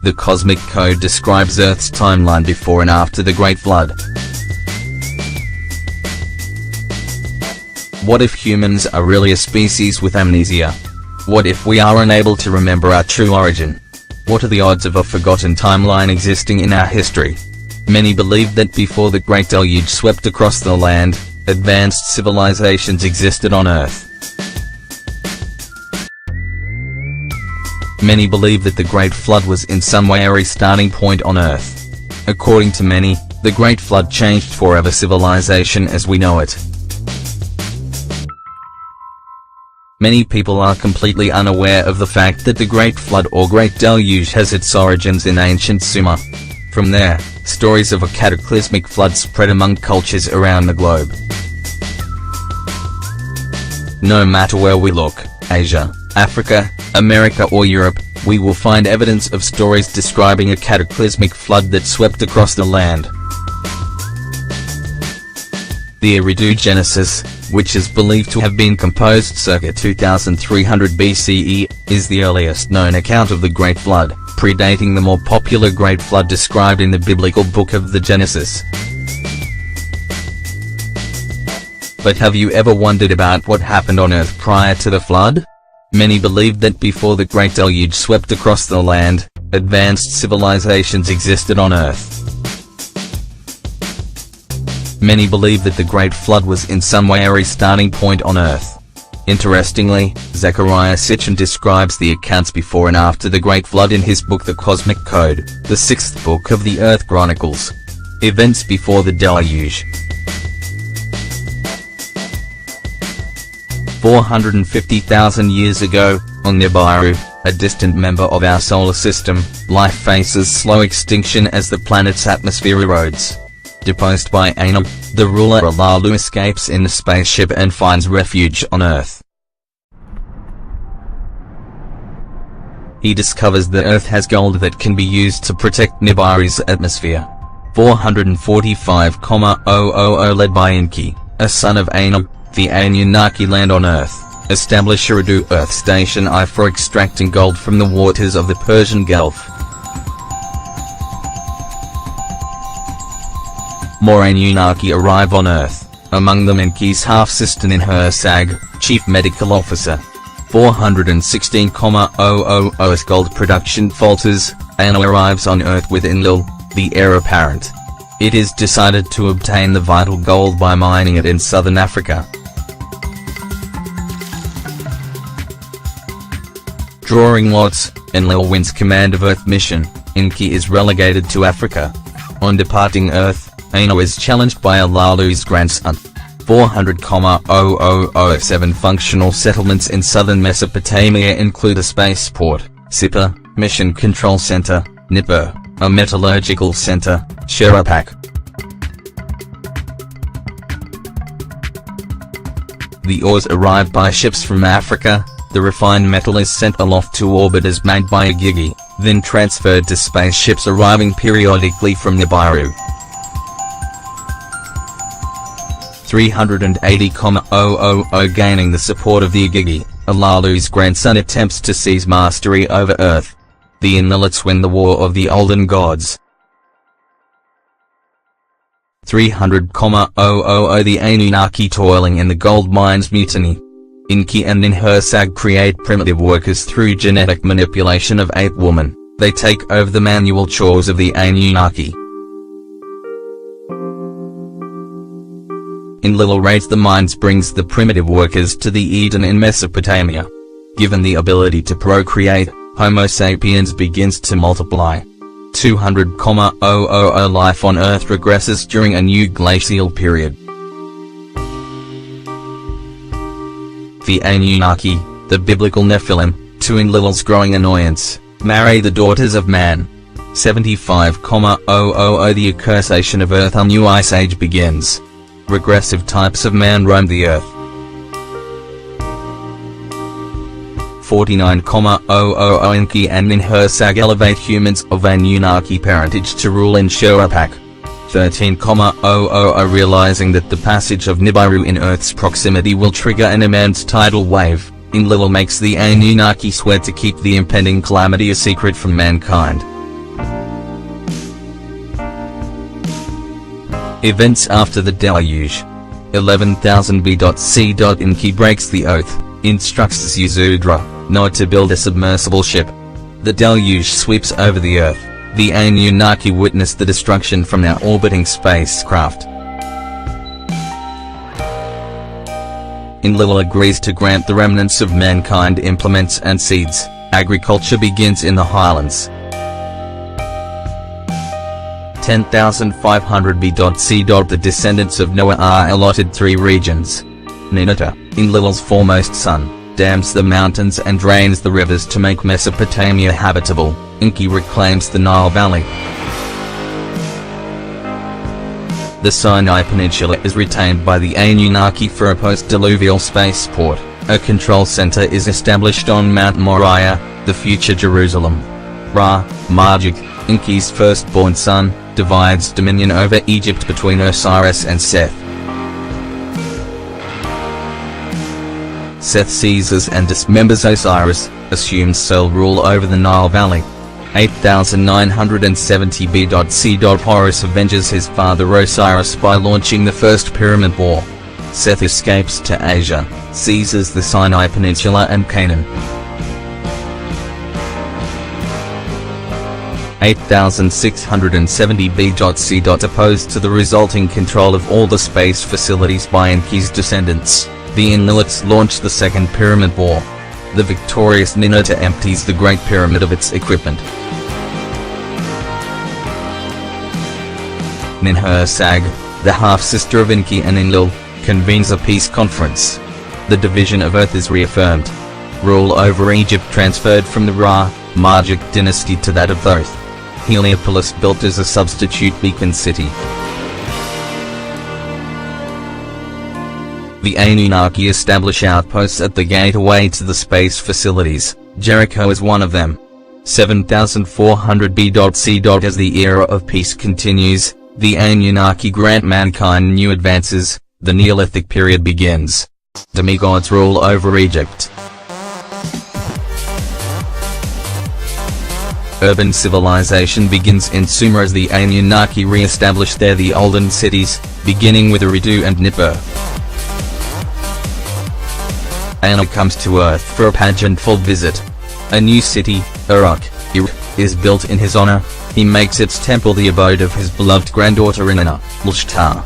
The Cosmic Code describes Earth's timeline before and after the Great Flood. What if humans are really a species with amnesia? What if we are unable to remember our true origin? What are the odds of a forgotten timeline existing in our history? Many believe that before the Great Deluge swept across the land, advanced civilizations existed on Earth. Many believe that the Great Flood was in some way a restarting point on Earth. According to many, the Great Flood changed forever civilization as we know it. Many people are completely unaware of the fact that the Great Flood or Great Deluge has its origins in ancient Sumer. From there, stories of a cataclysmic flood spread among cultures around the globe. No matter where we look, Asia, Africa, America or Europe, we will find evidence of stories describing a cataclysmic flood that swept across the land. The Eridu Genesis, which is believed to have been composed circa 2300 BCE, is the earliest known account of the Great Flood, predating the more popular Great Flood described in the biblical book of the Genesis. But have you ever wondered about what happened on Earth prior to the flood? Many believe that before the Great Deluge swept across the land, advanced civilizations existed on Earth. Many believe that the Great Flood was in some way a restarting point on Earth. Interestingly, Zecharia Sitchin describes the accounts before and after the Great Flood in his book The Cosmic Code, the sixth book of the Earth Chronicles. Events before the Deluge. 450,000 years ago, on Nibiru, a distant member of our solar system, life faces slow extinction as the planet's atmosphere erodes. Deposed by Anu, the ruler Alalu escapes in a spaceship and finds refuge on Earth. He discovers that Earth has gold that can be used to protect Nibiru's atmosphere. 445,000 led by Enki, a son of Anu, the Anunnaki land on Earth, establish Eridu Earth Station I for extracting gold from the waters of the Persian Gulf. More Anunnaki arrive on Earth, among them Enki's half-sister Ninhursag, chief medical officer. 416,000 as gold production falters, Anu arrives on Earth with Enlil, the heir apparent. It is decided to obtain the vital gold by mining it in southern Africa. Drawing lots, Enlil wins command of Earth mission. Enki is relegated to Africa. On departing Earth, Anu is challenged by Alalu's grandson. 400,007 functional settlements in southern Mesopotamia include a spaceport, Sippar, mission control center, Nippur, a metallurgical center, Sherapak. The ores arrive by ships from Africa. The refined metal is sent aloft to orbit as made by Igigi, then transferred to spaceships arriving periodically from Nibiru. 380,000 gaining the support of the Igigi, Alalu's grandson attempts to seize mastery over Earth. The Enlilites win the War of the Olden Gods. 300,000 the Anunnaki toiling in the gold mines mutiny. Enki and Ninhursag create primitive workers through genetic manipulation of ape woman. They take over the manual chores of the Anunnaki. Enlil raids the mines, brings the primitive workers to the Eden in Mesopotamia. Given the ability to procreate, Homo sapiens begins to multiply. 200,000 life on Earth regresses during a new glacial period. The Anunnaki, the biblical Nephilim, to Enlil's growing annoyance, marry the daughters of man. 75,000 the accusation of Earth. A new ice age begins. Regressive types of man roam the Earth. 49,000 Enki and Ninhursag elevate humans of Anunnaki parentage to rule in Sherapak. 13,000, realizing that the passage of Nibiru in Earth's proximity will trigger an immense tidal wave. Enlil makes the Anunnaki swear to keep the impending calamity a secret from mankind. Events after the deluge. 11,000 BC. Enki breaks the oath, instructs Ziusudra, Noah to build a submersible ship. The deluge sweeps over the earth. The Anunnaki witness the destruction from their orbiting spacecraft. Enlil agrees to grant the remnants of mankind implements and seeds. Agriculture begins in the highlands. 10,500 BC. The descendants of Noah are allotted 3 regions. Ninurta, Enlil's foremost son, dams the mountains and drains the rivers to make Mesopotamia habitable. Enki reclaims the Nile Valley. The Sinai Peninsula is retained by the Anunnaki for a post-diluvial spaceport. A control center is established on Mount Moriah, the future Jerusalem. Ra, Marduk, Enki's firstborn son, divides dominion over Egypt between Osiris and Seth. Seth seizes and dismembers Osiris, assumes sole rule over the Nile Valley. 8,970 BC. Horus avenges his father Osiris by launching the First Pyramid War. Seth escapes to Asia, seizes the Sinai Peninsula and Canaan. 8,670 BC. Opposed to the resulting control of all the space facilities by Enki's descendants, the Enlilites launch the Second Pyramid War. The victorious Ninurta empties the Great Pyramid of its equipment. Ninhursag, the half-sister of Enki and Enlil, convenes a peace conference. The division of Earth is reaffirmed. Rule over Egypt transferred from the Ra, Marduk dynasty to that of Thoth. Heliopolis built as a substitute beacon city. The Anunnaki establish outposts at the gateway to the space facilities. Jericho is one of them. 7,400 BC. As the era of peace continues, the Anunnaki grant mankind new advances. The Neolithic period begins. Demigods rule over Egypt. Urban civilization begins in Sumer as the Anunnaki re-establish there the olden cities, beginning with Eridu and Nippur. Anu comes to Earth for a pageantful visit. A new city, Uruk, is built in his honor. He makes its temple the abode of his beloved granddaughter Inanna, Ishtar.